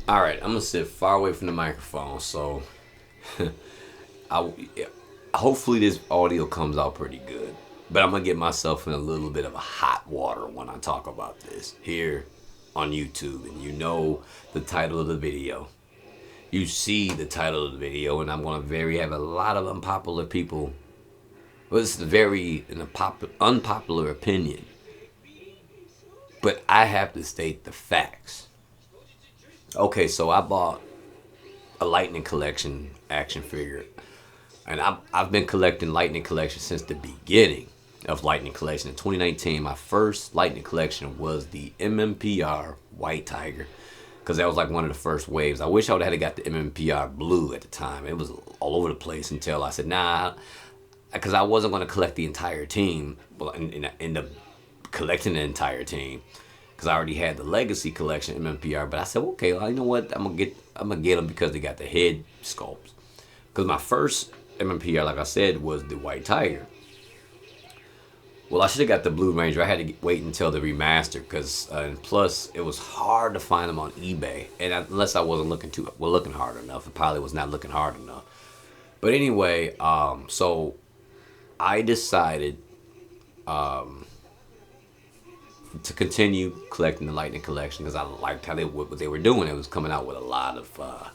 All right, I'm gonna sit far away from the microphone, so I hopefully this audio comes out pretty good. But I'm gonna get myself in a little bit of a hot water when I talk about this here on YouTube, and you know the title of the video. You see the title of the video, and I'm gonna very have a lot of unpopular people. Well, it's very unpopular opinion, but I have to state the facts. Okay, so I bought a Lightning Collection action figure, and I've been collecting Lightning Collection since the beginning of Lightning Collection. In 2019, my first Lightning Collection was the MMPR White Tiger, because that was like one of the first waves. I wish I would have got the MMPR Blue at the time. It was all over the place until I said, nah, because I wasn't going to collect the entire team. Well, in the collecting the entire team, because I already had the Legacy Collection MMPR. But I said, okay, well, you know what? I'm gonna get them because they got the head sculpts. Because my first MMPR, like I said, was the White Tiger. Well, I should have got the Blue Ranger. I had to wait until the remaster, because and plus it was hard to find them on eBay, and unless I wasn't looking hard enough, it probably was not looking hard enough. But anyway, so I decided to continue collecting the Lightning Collection because I liked how what they were doing. It was coming out with a lot of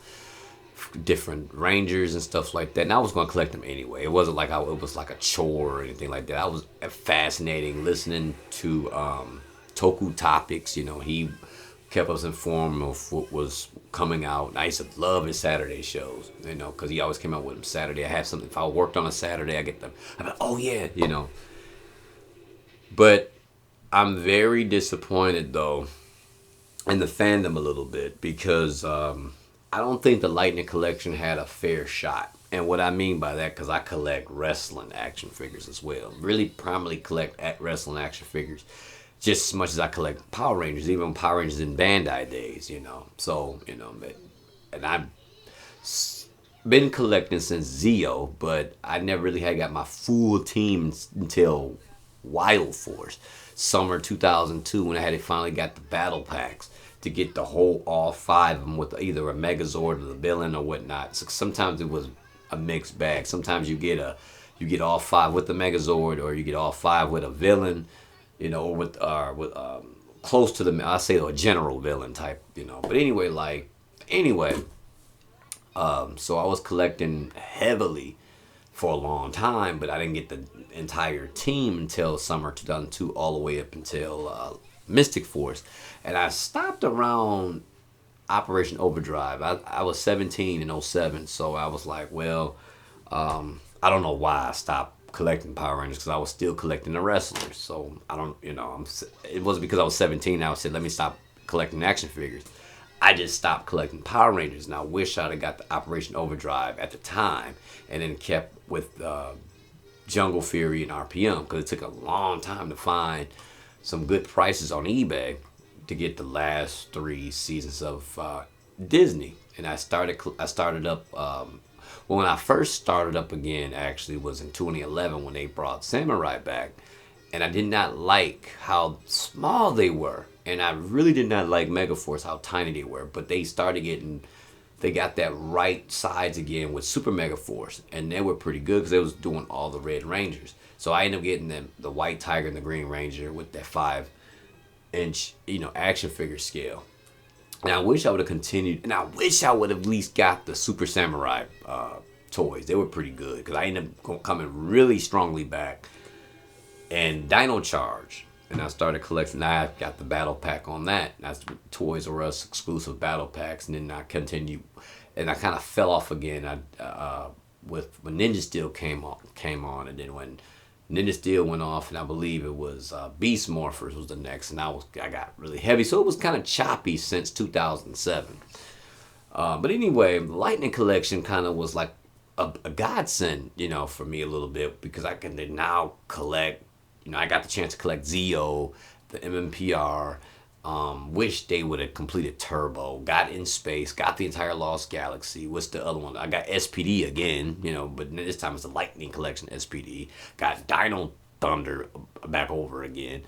different Rangers and stuff like that. And I was going to collect them anyway. It wasn't like it was like a chore or anything like that. I was fascinating listening to Toku Topics. You know, he kept us informed of what was coming out. And I used to love his Saturday shows, you know, because he always came out with them Saturday. I had something, if I worked on a Saturday, I get them. I'm like, oh yeah, you know. But I'm very disappointed though in the fandom a little bit, because I don't think the Lightning Collection had a fair shot. And what I mean by that, because I collect wrestling action figures as well. Really primarily collect wrestling action figures just as much as I collect Power Rangers, even Power Rangers in Bandai days, you know. So, you know, and I've been collecting since Zeo, but I never really had got my full team until Wild Force, summer 2002, when I had finally got the battle packs to get the whole all five of them with either a Megazord or the villain or whatnot. So sometimes it was a mixed bag. Sometimes you get all five with the Megazord, or you get all five with a villain, you know, or with close to the, I say a general villain type, you know. But anyway, so I was collecting heavily for a long time, but I didn't get the entire team until summer 2002, all the way up until Mystic Force. And I stopped around Operation Overdrive. I was 17 in '07, so I was like, well, I don't know why I stopped collecting Power Rangers, because I was still collecting the wrestlers. So I don't, you know, it wasn't because I was 17. I said, let me stop collecting action figures. I just stopped collecting Power Rangers, and I wish I'd have got the Operation Overdrive at the time, and then kept with Jungle Fury and RPM, because it took a long time to find some good prices on eBay to get the last three seasons of Disney. And I started up. Well, when I first started up again, actually, was in 2011 when they brought Samurai back, and I did not like how small they were, and I really did not like Megaforce, how tiny they were. But they got that right size again with Super Megaforce, and they were pretty good because they was doing all the Red Rangers. So I ended up getting the White Tiger and the Green Ranger with that 5-inch, you know, action figure scale. And I wish I would have continued, and I wish I would have at least got the Super Samurai toys. They were pretty good, because I ended up coming really strongly back. And Dino Charge, and I started collecting. I got the battle pack on that. That's Toys R Us exclusive battle packs, and then I continued, and I kind of fell off again. With when Ninja Steel came on, and then when Ninja Steel went off, and I believe it was Beast Morphers was the next, and I got really heavy, so it was kind of choppy since 2007. But anyway, Lightning Collection kind of was like a godsend, you know, for me a little bit, because I can now collect. You know, I got the chance to collect Zeo, the MMPR. Wish they would have completed Turbo. Got In Space. Got the entire Lost Galaxy. What's the other one? I got SPD again, you know, but this time it's the Lightning Collection SPD. Got Dino Thunder back over again.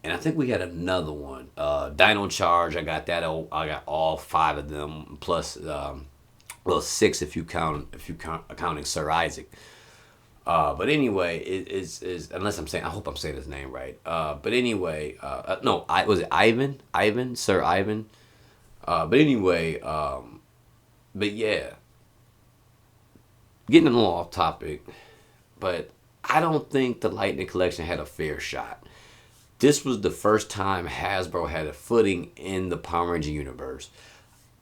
and I think we had another one. Dino Charge. I got that. I got all five of them plus, well, six if you count accounting Sir Isaac. But anyway, is unless I'm saying, I hope I'm saying his name right. But anyway, no, I was it Ivan, Sir Ivan. But anyway, but yeah, getting a little off topic, but I don't think the Lightning Collection had a fair shot. This was the first time Hasbro had a footing in the Power Ranger universe.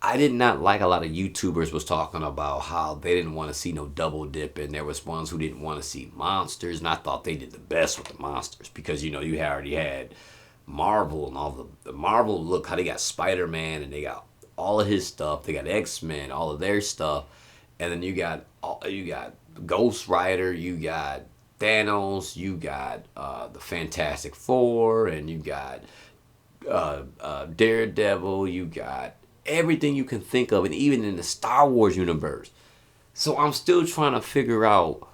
I did not like a lot of YouTubers was talking about how they didn't want to see no double dipping. There was ones who didn't want to see monsters, and I thought they did the best with the monsters because you already had Marvel and all the Marvel. Look how they got Spider Man and they got all of his stuff. They got X Men, all of their stuff, and then you got Ghost Rider, you got Thanos, you got the Fantastic Four, and you got Daredevil, you got everything you can think of, and even in the Star Wars universe. So I'm still trying to figure out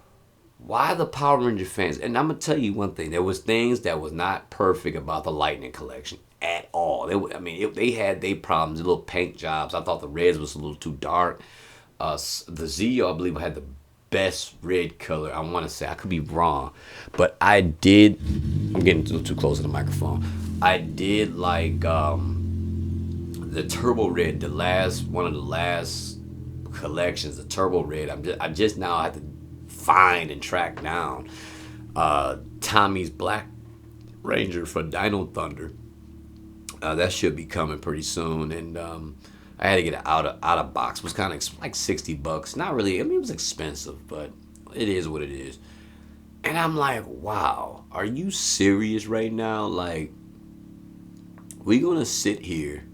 why the Power Ranger fans. And I'm gonna tell you one thing: there was things that was not perfect about the Lightning Collection at all. They had their problems, the little paint jobs. I thought the reds was a little too dark. The Zeo, I believe, had the best red color. I want to say, I could be wrong, but I did. I'm getting too close to the microphone. I did like the Turbo Red, the last one of the last collections, the Turbo Red. I just now have to find and track down Tommy's Black Ranger for Dino Thunder. That should be coming pretty soon, and I had to get it out of box. It was kind of like $60. Not really. I mean, it was expensive, but it is what it is. And I'm like, wow, are you serious right now? Like, we gonna sit here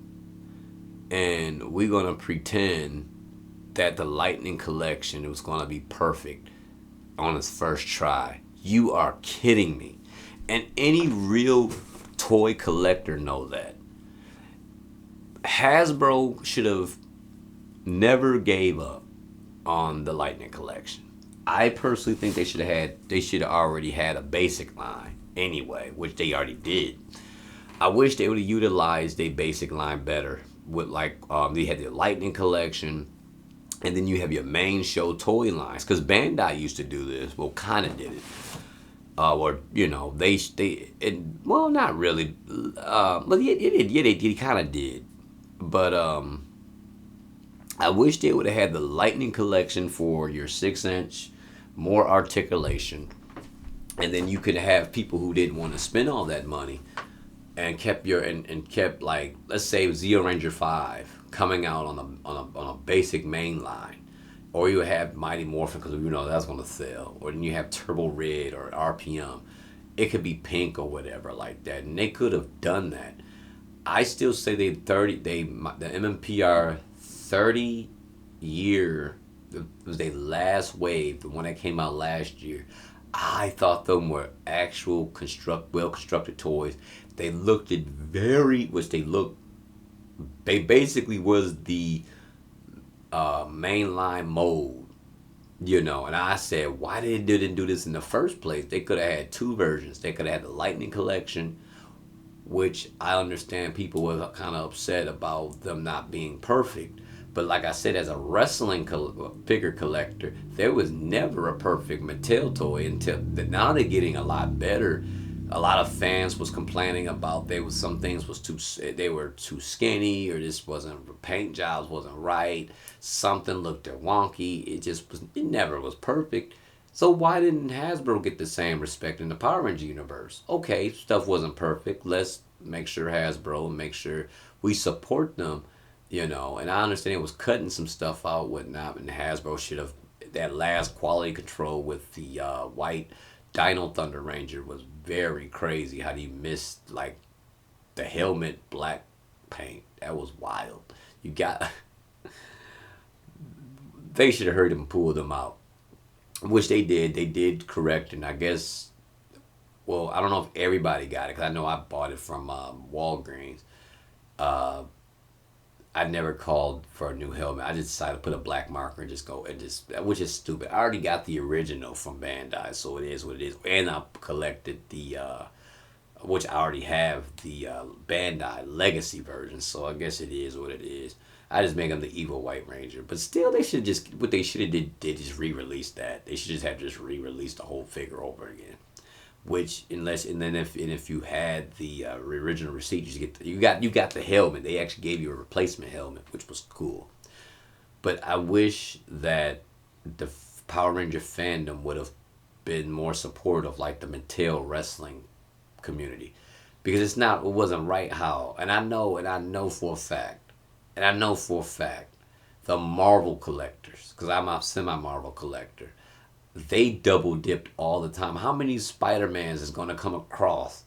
and we're gonna pretend that the Lightning Collection was gonna be perfect on its first try. You are kidding me. And any real toy collector know that. Hasbro should have never gave up on the Lightning Collection. I personally think they should have already had a basic line anyway, which they already did. I wish they would have utilized their basic line better. With like they had the Lightning Collection, and then you have your main show toy lines. Because Bandai used to do this, well, kind of did it, or well, not really, but they kind of did. But I wish they would have had the Lightning Collection for your 6-inch, more articulation, and then you could have people who didn't want to spend all that money and kept like, let's say Zeo Ranger 5 coming out on a basic main line, or you have Mighty Morphin because that's gonna sell, or then you have Turbo Red or RPM. It could be pink or whatever like that, and they could have done that. I still say the MMPR 30-year was their last wave, the one that came out last year. I thought them were actual well constructed toys. They looked they basically was the mainline mode, and I said, why they didn't do this in the first place? They could have had two versions. They could have had the Lightning Collection, which I understand people were kind of upset about them not being perfect. But like I said, as a wrestling figure collector, there was never a perfect Mattel toy until now. They're getting a lot better. A lot of fans was complaining about some things they were too skinny, or this wasn't, paint jobs wasn't right. Something looked wonky. It never was perfect. So why didn't Hasbro get the same respect in the Power Ranger universe? Okay, stuff wasn't perfect. Let's make sure Hasbro and make sure we support them, And I understand it was cutting some stuff out, whatnot, and Hasbro should have, that last quality control with the white Dino Thunder Ranger was very crazy. How do you miss like the helmet black paint? That was wild. They should have heard him pull them out. Which they did. They did correct, and I guess, well, I don't know if everybody got it, because I know I bought it from Walgreens. I never called for a new helmet. I just decided to put a black marker and just go, which is stupid. I already got the original from Bandai, so it is what it is. And I collected the which I already have the Bandai Legacy version, so I guess it is what it is. I just make them the Evil White Ranger, but still, they should just what they should have did. They just re-release that. They should just have just re-released the whole figure over again. Which unless and then if you had the original receipt, you got the helmet. They actually gave you a replacement helmet, which was cool. But I wish that the Power Ranger fandom would have been more supportive, like the Mattel wrestling community, because it wasn't right how, and I know for a fact, and I know for a fact, the Marvel collectors, because I'm a semi Marvel collector, they double dipped all the time. How many Spider Mans is gonna come across?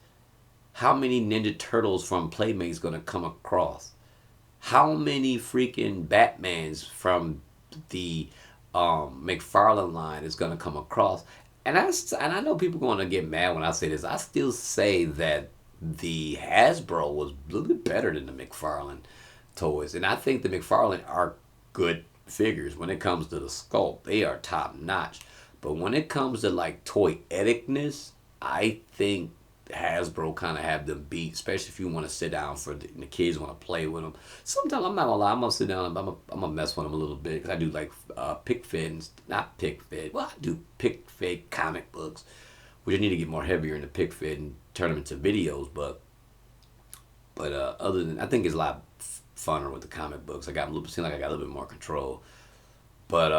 How many Ninja Turtles from Playmates gonna come across? How many freaking Batmans from the McFarlane line is gonna come across? And I know people going to get mad when I say this. I still say that the Hasbro was a little bit better than the McFarlane toys, and I think the McFarlane are good figures when it comes to the sculpt. They are top notch, but when it comes to like toy etiqueness, I think Hasbro kind of have them beat, especially if you want to sit down the kids want to play with them. Sometimes I'm not gonna lie, I'm gonna sit down and I'm gonna mess with them a little bit because I do like pick fed and not pick fed. Well, I do pick fed comic books, which I need to get more heavier into pick fed and turn them into videos. But other than I think it's a lot funner with the comic books. Seem like I got a little bit more control. But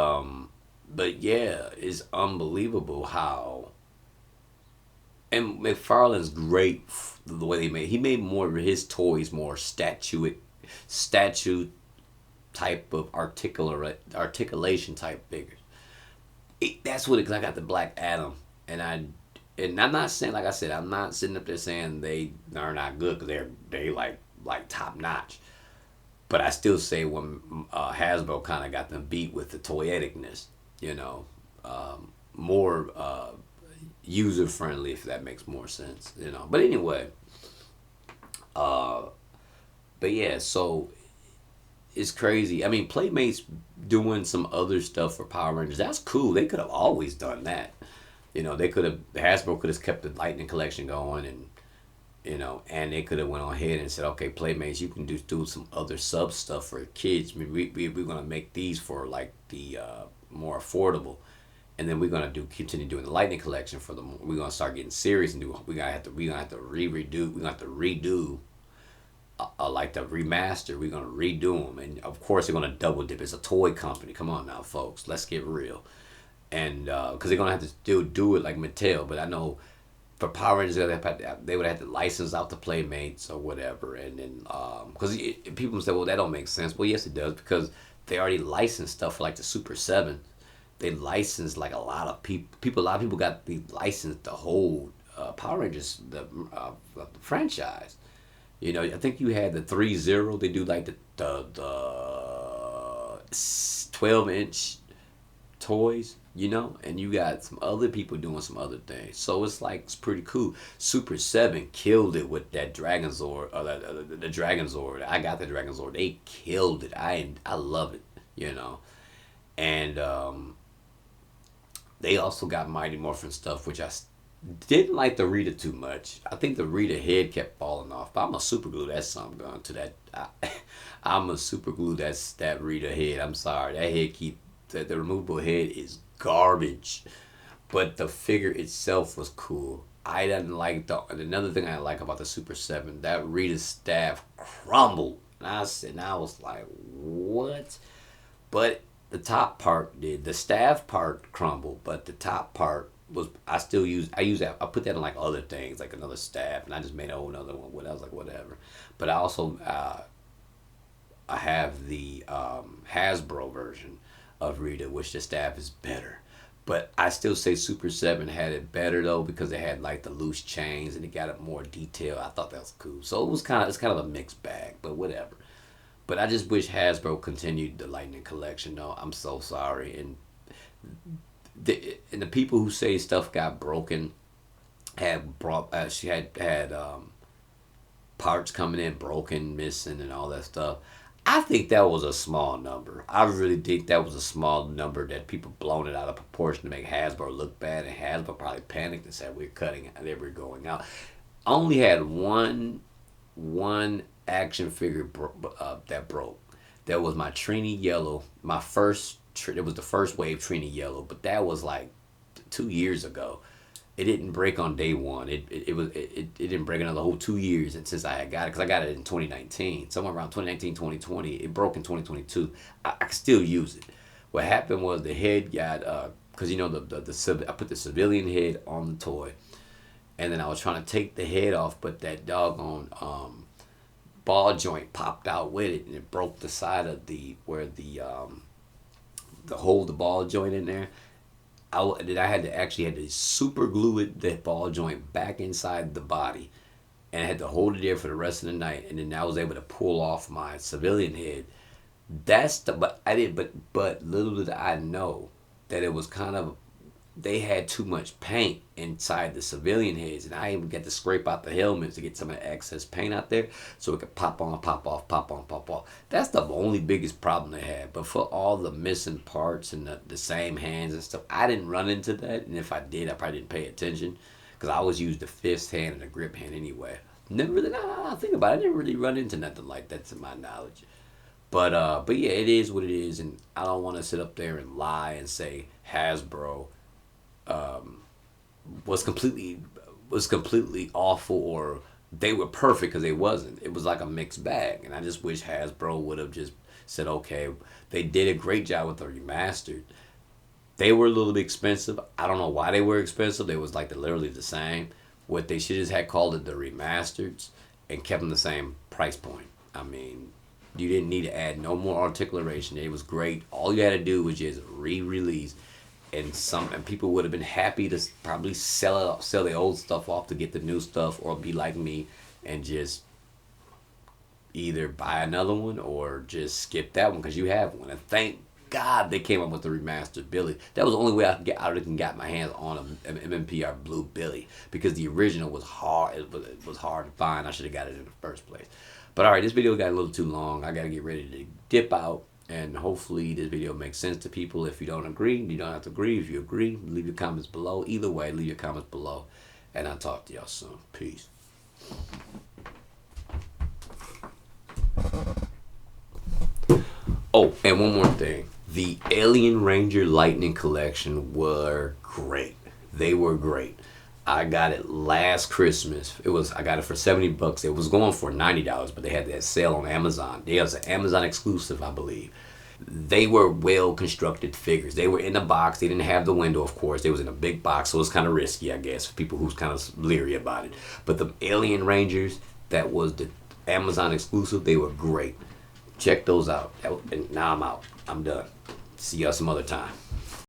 yeah, it's unbelievable how. And McFarlane's great the way he made more of his toys more statue type of articulation type figures. That's what because I got the Black Adam and I'm not saying like I said I'm not sitting up there saying they are not good because they like top notch, but I still say when Hasbro kind of got them beat with the toyeticness, you know, more. User friendly if that makes more sense, you know. But anyway, uh, but yeah, so it's crazy. I mean, Playmates doing some other stuff for Power Rangers. That's cool. They could have always done that. You know, they could have Hasbro could have kept the Lightning collection going, and you know, and they could have went on ahead and said, okay, Playmates, you can do some other sub stuff for kids. I mean, we're gonna make these for like the more affordable and then we're gonna continue doing the Lightning collection for them. We're gonna start getting serious and we're gonna have to redo like the remaster. We're gonna redo them, and of course they're gonna double dip. It's a toy company. Come on now, folks. Let's get real. And because they're gonna have to still do it like Mattel, but I know for Power Rangers they would have to license out the Playmates or whatever, and then because people say, well, that don't make sense. Well, yes, it does because they already licensed stuff for like the Super 7. They licensed like a lot of people. A lot of people got the license the whole Power Rangers the franchise. You know, I think you had the 3-0. They do like the 12-inch toys, you know, and you got some other people doing some other things. So it's like it's pretty cool. Super 7 killed it with that Dragon Zord, or the Dragon Zord. I got the Dragon Zord. They killed it. I love it, you know, and they also got Mighty Morphin stuff, which I didn't like the Rita too much. I think the Rita head kept falling off, but I'm a super glue that something going to that. I'm a super glue that Rita head. I'm sorry, that head the removable head is garbage, but the figure itself was cool. I didn't like another thing I like about the Super 7, that Rita's staff crumbled, and I was like, what? But the top part did. The staff part crumbled, but the top part was I use that. I put that in like other things, like another staff, and I just made a whole another one. I was like, whatever. But I also I have the Hasbro version of Rita, which the staff is better. But I still say Super 7 had it better though because it had like the loose chains and it got it more detail. I thought that was cool. So it's kind of a mixed bag, but whatever. But I just wish Hasbro continued the Lightning collection though. I'm so sorry. And the people who say stuff got broken she had parts coming in broken, missing, and all that stuff. I think that was a small number. I really think that was a small number that people blown it out of proportion to make Hasbro look bad, and Hasbro probably panicked and said we're cutting it, and they were going out. I only had one action figure that broke. That was my Trini Yellow. My first, it was the first wave Trini Yellow, but that was like 2 years ago. It didn't break on day one. It didn't break another whole 2 years and since I had got it, because I got it in 2019, somewhere around 2019 2020. It broke in 2022. I can still use it. What happened was the head got because you know I put the civilian head on the toy, and then I was trying to take the head off, but that doggone ball joint popped out with it, and it broke the side of the where the hold the ball joint in there. I had to super glue that ball joint back inside the body, and I had to hold it there for the rest of the night, and then I was able to pull off my civilian head. But little did I know that it was kind of, they had too much paint inside the civilian heads, and I even got to scrape out the helmets to get some of the excess paint out there so it could pop on, pop off, pop on, pop off. That's the only biggest problem they had. But for all the missing parts and the same hands and stuff, I didn't run into that, and if I did, I probably didn't pay attention because I always used the fist hand and the grip hand anyway. Never really, no, think about it, I didn't really run into nothing like that to my knowledge. But yeah, it is what it is, and I don't want to sit up there and lie and say Hasbro was completely awful or they were perfect, because they wasn't. It was like a mixed bag, and I just wish Hasbro would have just said, okay, they did a great job with the remastered. They were a little bit expensive. I don't know why they were expensive. They was like literally the same. What they should have had called it the remasters and kept them the same price point. I mean, you didn't need to add no more articulation. It was great. All you had to do was just re-release, and people would have been happy to probably sell the old stuff off to get the new stuff, or be like me and just either buy another one or just skip that one because you have one. And thank God they came up with the remastered Billy. That was the only way I could got my hands on an MMPR Blue Billy, because the original was hard. It was hard to find. I should have got it in the first place. But all right, this video got a little too long. I got to get ready to dip out, and hopefully this video makes sense to people. If you don't agree, you don't have to agree. If you agree, leave your comments below. Either way, leave your comments below, and I'll talk to y'all soon. Peace. Oh, and one more thing. The Alien Ranger Lightning Collection were great. They were great. I got it last Christmas. I got it for $70. It was going for $90, but they had that sale on Amazon. It was an Amazon exclusive, I believe. They were well constructed figures. They were in a box. They didn't have the window, of course. They was in a big box, so it was kind of risky, I guess, for people who's kind of leery about it. But the Alien Rangers, that was the Amazon exclusive, they were great. Check those out. And now I'm out. I'm done. See y'all some other time.